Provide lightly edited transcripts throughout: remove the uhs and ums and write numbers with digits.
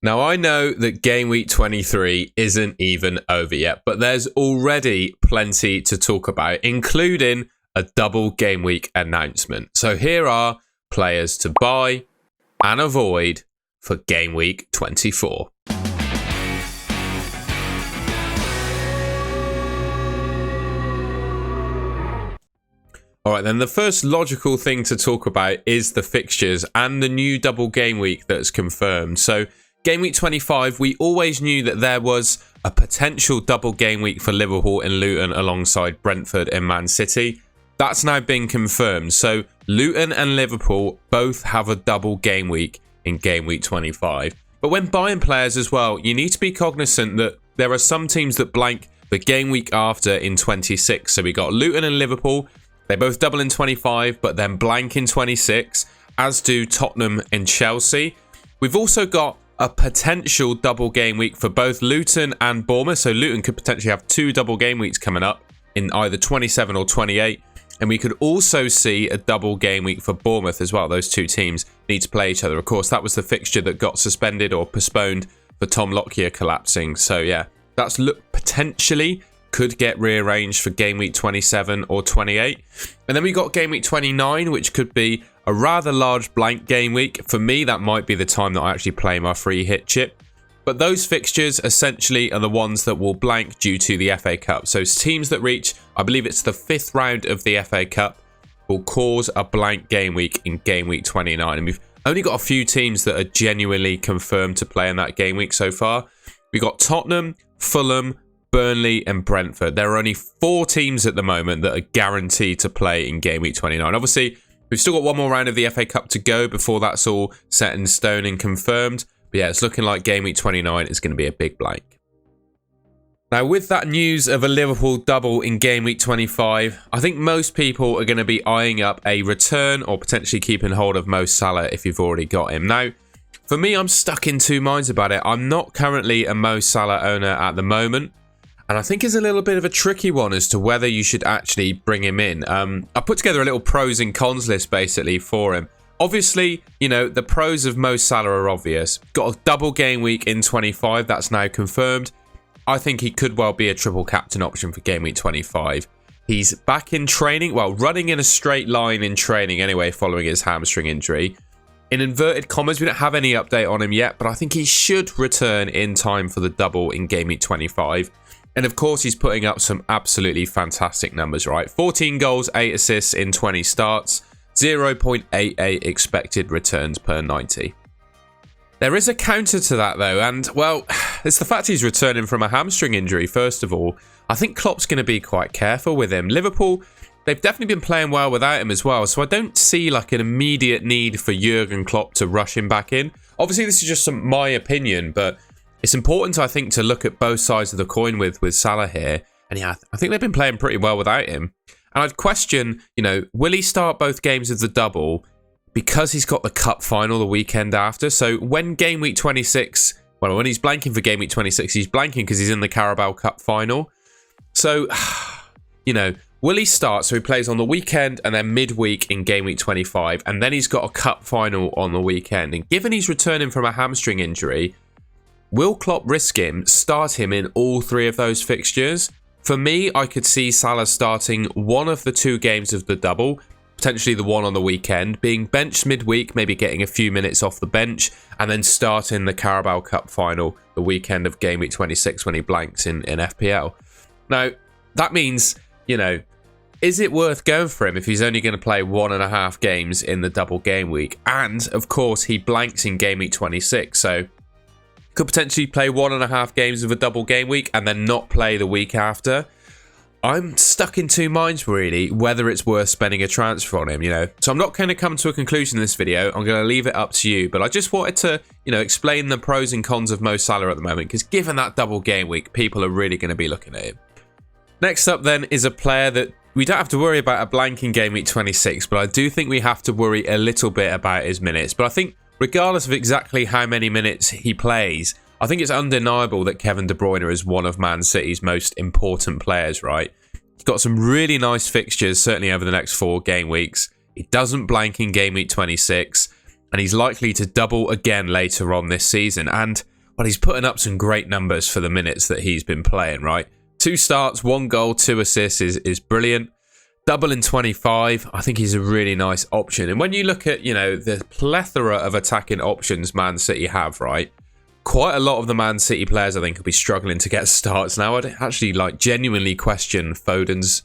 Now, I know that game week 23 isn't even over yet, but there's already plenty to talk about, including a double game week announcement. So here are players to buy and avoid for game week 24. All right, then the first logical thing to talk about is the fixtures and the new double game week that's confirmed. So game week 25, we always knew that there was a potential double game week for Liverpool and Luton alongside Brentford and Man City. That's now been confirmed. So Luton and Liverpool both have a double game week in game week 25. But when buying players as well, you need to be cognizant that there are some teams that blank the game week after in 26. So we got Luton and Liverpool. They both double in 25, but then blank in 26, as do Tottenham and Chelsea. We've also got a potential double game week for both Luton and Bournemouth. So Luton could potentially have two double game weeks coming up in either 27 or 28. And we could also see a double game week for Bournemouth as well. Those two teams need to play each other. Of course, that was the fixture that got suspended or postponed for Tom Lockyer collapsing. So yeah, that's potentially could get rearranged for game week 27 or 28. And then we got game week 29, which could be a rather large blank game week. For me, that might be the time that I actually play my free hit chip. But those fixtures essentially are the ones that will blank due to the FA Cup. So teams that reach, I believe it's the 5th round of the FA Cup, will cause a blank game week in game week 29. And we've only got a few teams that are genuinely confirmed to play in that game week so far. We got Tottenham, Fulham, Burnley and Brentford. There are only 4 teams at the moment that are guaranteed to play in game week 29. Obviously, we've still got one more round of the FA Cup to go before that's all set in stone and confirmed. But yeah, it's looking like game week 29 is going to be a big blank. Now, with that news of a Liverpool double in game week 25, I think most people are going to be eyeing up a return or potentially keeping hold of Mo Salah if you've already got him. Now, for me, I'm stuck in two minds about it. I'm not currently a Mo Salah owner at the moment. And I think it's a little bit of a tricky one as to whether you should actually bring him in. I put together a little pros and cons list basically for him. Obviously, you know, the pros of Mo Salah are obvious. Got a double game week in 25. That's now confirmed. I think he could well be a triple captain option for game week 25. He's back in training. Well, running in a straight line in training anyway, following his hamstring injury. In inverted commas, we don't have any update on him yet, but I think he should return in time for the double in game week 25. And of course, he's putting up some absolutely fantastic numbers, right? 14 goals, 8 assists in 20 starts, 0.88 expected returns per 90. There is a counter to that, though, and, well, it's the fact he's returning from a hamstring injury, first of all. I think Klopp's going to be quite careful with him. Liverpool, they've definitely been playing well without him as well, so I don't see, like, an immediate need for Jurgen Klopp to rush him back in. Obviously, this is just my opinion, but it's important, I think, to look at both sides of the coin with Salah here. And yeah, I think they've been playing pretty well without him. And I'd question, you know, will he start both games of the double because he's got the cup final the weekend after? So when game week 26, well, when he's blanking for game week 26, he's blanking because he's in the Carabao Cup final. So, you know, will he start? So he plays on the weekend and then midweek in game week 25. And then he's got a cup final on the weekend. And given he's returning from a hamstring injury, will Klopp risk him, start him in all 3 of those fixtures? For me, I could see Salah starting one of the 2 games of the double, potentially the one on the weekend, being benched midweek, maybe getting a few minutes off the bench, and then starting the Carabao Cup final the weekend of game week 26 when he blanks in FPL. Now, that means, you know, is it worth going for him if he's only going to play 1.5 games in the double game week? And, of course, he blanks in game week 26, so could potentially play 1.5 games of a double game week and then not play the week after. I'm stuck in two minds, really, whether it's worth spending a transfer on him, you know. So I'm not going to come to a conclusion in this video. I'm going to leave it up to you. But I just wanted to, you know, explain the pros and cons of Mo Salah at the moment, because given that double game week, people are really going to be looking at him. Next up, then, is a player that we don't have to worry about a blank in game week 26, but I do think we have to worry a little bit about his minutes. But I think regardless of exactly how many minutes he plays, I think it's undeniable that Kevin De Bruyne is one of Man City's most important players, right? He's got some really nice fixtures, certainly over the next 4 game weeks. He doesn't blank in game week 26. and he's likely to double again later on this season. And, well, he's putting up some great numbers for the minutes that he's been playing, right? 2 starts, 1 goal, 2 assists is brilliant. Double in 25, I think he's a really nice option. And when you look at, the plethora of attacking options Man City have, right? Quite a lot of the Man City players, I think, will be struggling to get starts now. I'd actually genuinely question Foden's,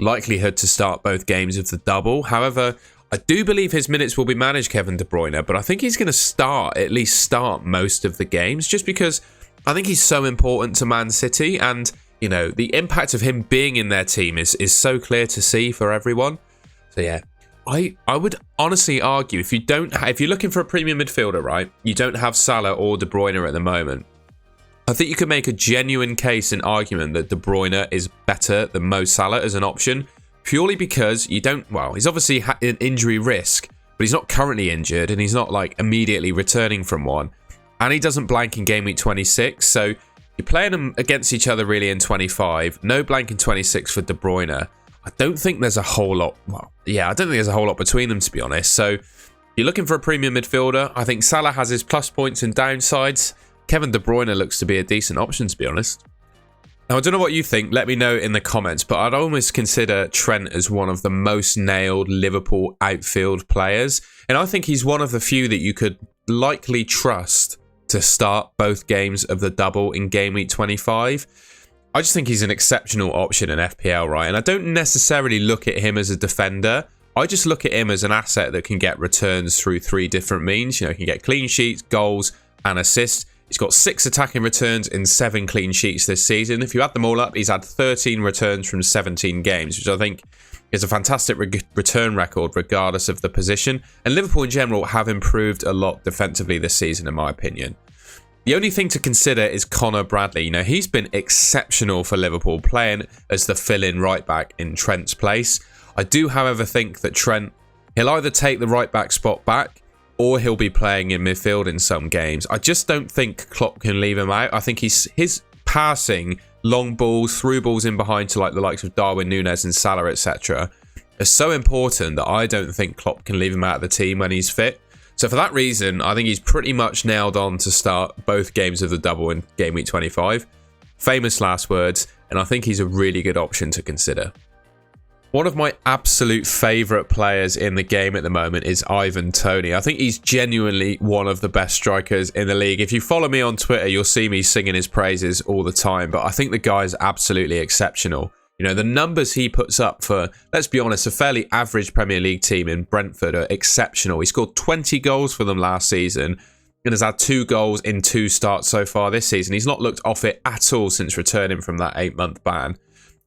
likelihood to start both games of the double. However, I do believe his minutes will be managed, Kevin De Bruyne, but I think he's going to at least start most of the games, just because I think he's so important to Man City, and the impact of him being in their team is so clear to see for everyone. So yeah, I would honestly argue if you're looking for a premium midfielder, right, you don't have Salah or De Bruyne at the moment, I think you could make a genuine case and argument that De Bruyne is better than Mo Salah as an option, purely because he's obviously an injury risk, but he's not currently injured and he's not immediately returning from one, and he doesn't blank in game week 26, so you're playing them against each other really in 25. No blank in 26 for De Bruyne. I don't think there's a whole lot. I don't think there's a whole lot between them, to be honest. So you're looking for a premium midfielder. I think Salah has his plus points and downsides. Kevin De Bruyne looks to be a decent option, to be honest. Now, I don't know what you think. Let me know in the comments. But I'd almost consider Trent as one of the most nailed Liverpool outfield players. And I think he's one of the few that you could likely trust to start both games of the double in game week 25. I just think he's an exceptional option in FPL, right? And I don't necessarily look at him as a defender. I just look at him as an asset that can get returns through 3 different means. He can get clean sheets, goals, and assists. He's got 6 attacking returns in 7 clean sheets this season. If you add them all up, he's had 13 returns from 17 games, which I think is a fantastic return record regardless of the position. And Liverpool in general have improved a lot defensively this season, in my opinion. The only thing to consider is Connor Bradley. He's been exceptional for Liverpool, playing as the fill-in right-back in Trent's place. I do, however, think that Trent, he'll either take the right-back spot back or he'll be playing in midfield in some games. I just don't think Klopp can leave him out. I think his passing, long balls, through balls in behind to the likes of Darwin Núñez and Salah, etc., is so important that I don't think Klopp can leave him out of the team when he's fit. So for that reason, I think he's pretty much nailed on to start both games of the double in game week 25. Famous last words, and I think he's a really good option to consider. One of my absolute favourite players in the game at the moment is Ivan Toney. I think he's genuinely one of the best strikers in the league. If you follow me on Twitter, you'll see me singing his praises all the time, but I think the guy is absolutely exceptional. The numbers he puts up for, let's be honest, a fairly average Premier League team in Brentford are exceptional. He scored 20 goals for them last season and has had 2 goals in 2 starts so far this season. He's not looked off it at all since returning from that 8-month ban.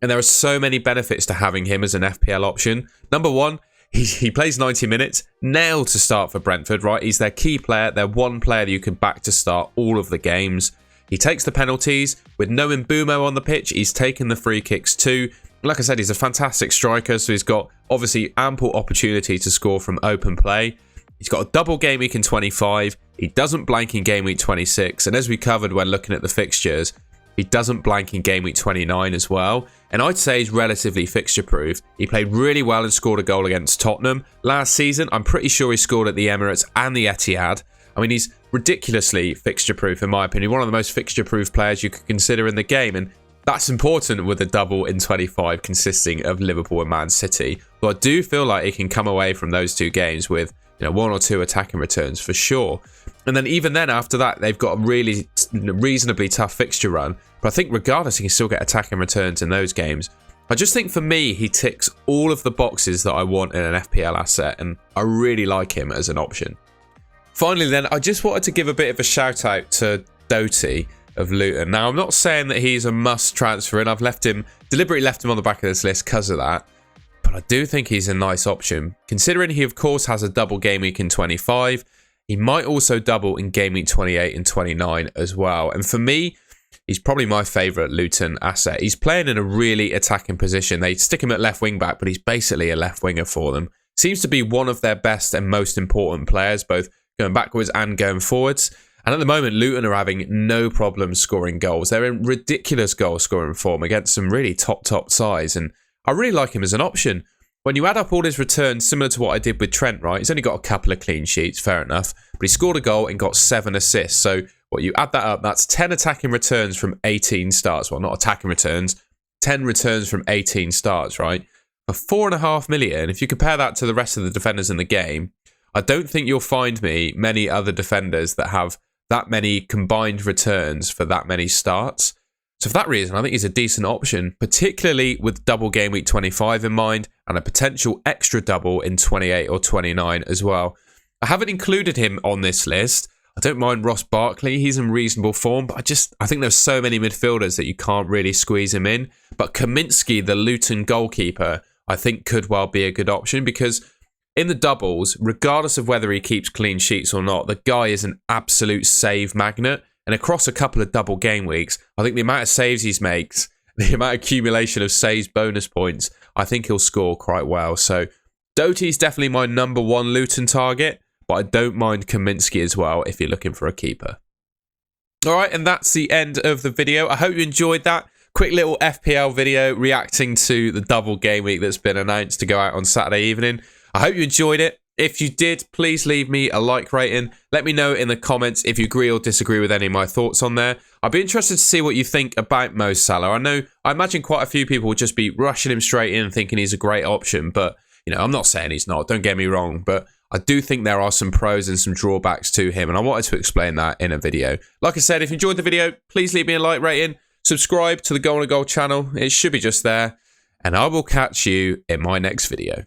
And there are so many benefits to having him as an FPL option. Number one, he plays 90 minutes, nailed to start for Brentford, right? He's their key player, their one player that you can back to start all of the games. He takes the penalties. With no Mbumo on the pitch, he's taken the free kicks too. Like I said, he's a fantastic striker, so he's got obviously ample opportunity to score from open play. He's got a double game week in 25. He doesn't blank in game week 26. And as we covered when looking at the fixtures, he doesn't blank in game week 29 as well. And I'd say he's relatively fixture-proof. He played really well and scored a goal against Tottenham. Last season, I'm pretty sure he scored at the Emirates and the Etihad. I mean, he's ridiculously fixture-proof, in my opinion. One of the most fixture-proof players you could consider in the game. And that's important with a double in 25 consisting of Liverpool and Man City. But I do feel like he can come away from those 2 games with 1 or 2 attacking returns for sure. And then even then after that, they've got a really reasonably tough fixture run. But I think regardless, he can still get attacking returns in those games. I just think for me, he ticks all of the boxes that I want in an FPL asset. And I really like him as an option. Finally then, I just wanted to give a bit of a shout out to Doty of Luton. Now, I'm not saying that he's a must transfer in. I've deliberately left him on the back of this list because of that. But I do think he's a nice option. Considering he, of course, has a double game week in 25, he might also double in game week 28 and 29 as well. And for me, he's probably my favourite Luton asset. He's playing in a really attacking position. They stick him at left wing back, but he's basically a left winger for them. Seems to be one of their best and most important players, both going backwards and going forwards. And at the moment, Luton are having no problem scoring goals. They're in ridiculous goal scoring form against some really top sides. And I really like him as an option. when you add up all his returns, similar to what I did with Trent, right? He's only got a couple of clean sheets, fair enough. But he scored a goal and got 7 assists. So what you add that up, that's 10 attacking returns from 18 starts. Well, not attacking returns, 10 returns from 18 starts, right? For 4.5 million, if you compare that to the rest of the defenders in the game, I don't think you'll find me many other defenders that have that many combined returns for that many starts. So for that reason, I think he's a decent option, particularly with double game week 25 in mind and a potential extra double in 28 or 29 as well. I haven't included him on this list. I don't mind Ross Barkley. He's in reasonable form, but I think there's so many midfielders that you can't really squeeze him in. But Kaminsky, the Luton goalkeeper, I think could well be a good option because in the doubles, regardless of whether he keeps clean sheets or not, the guy is an absolute save magnet. And across a couple of double game weeks, I think the amount of saves he makes, the amount of accumulation of saves bonus points, I think he'll score quite well. So Doty's definitely my number 1 Luton target, but I don't mind Kaminsky as well if you're looking for a keeper. All right, and that's the end of the video. I hope you enjoyed that. Quick little FPL video reacting to the double game week that's been announced to go out on Saturday evening. I hope you enjoyed it. If you did, please leave me a like rating. Let me know in the comments if you agree or disagree with any of my thoughts on there. I'd be interested to see what you think about Mo Salah. I imagine quite a few people would just be rushing him straight in thinking he's a great option, but I'm not saying he's not, don't get me wrong, but I do think there are some pros and some drawbacks to him, and I wanted to explain that in a video. Like I said, if you enjoyed the video, please leave me a like rating. Subscribe to the Goal and Goal channel. It should be just there, and I will catch you in my next video.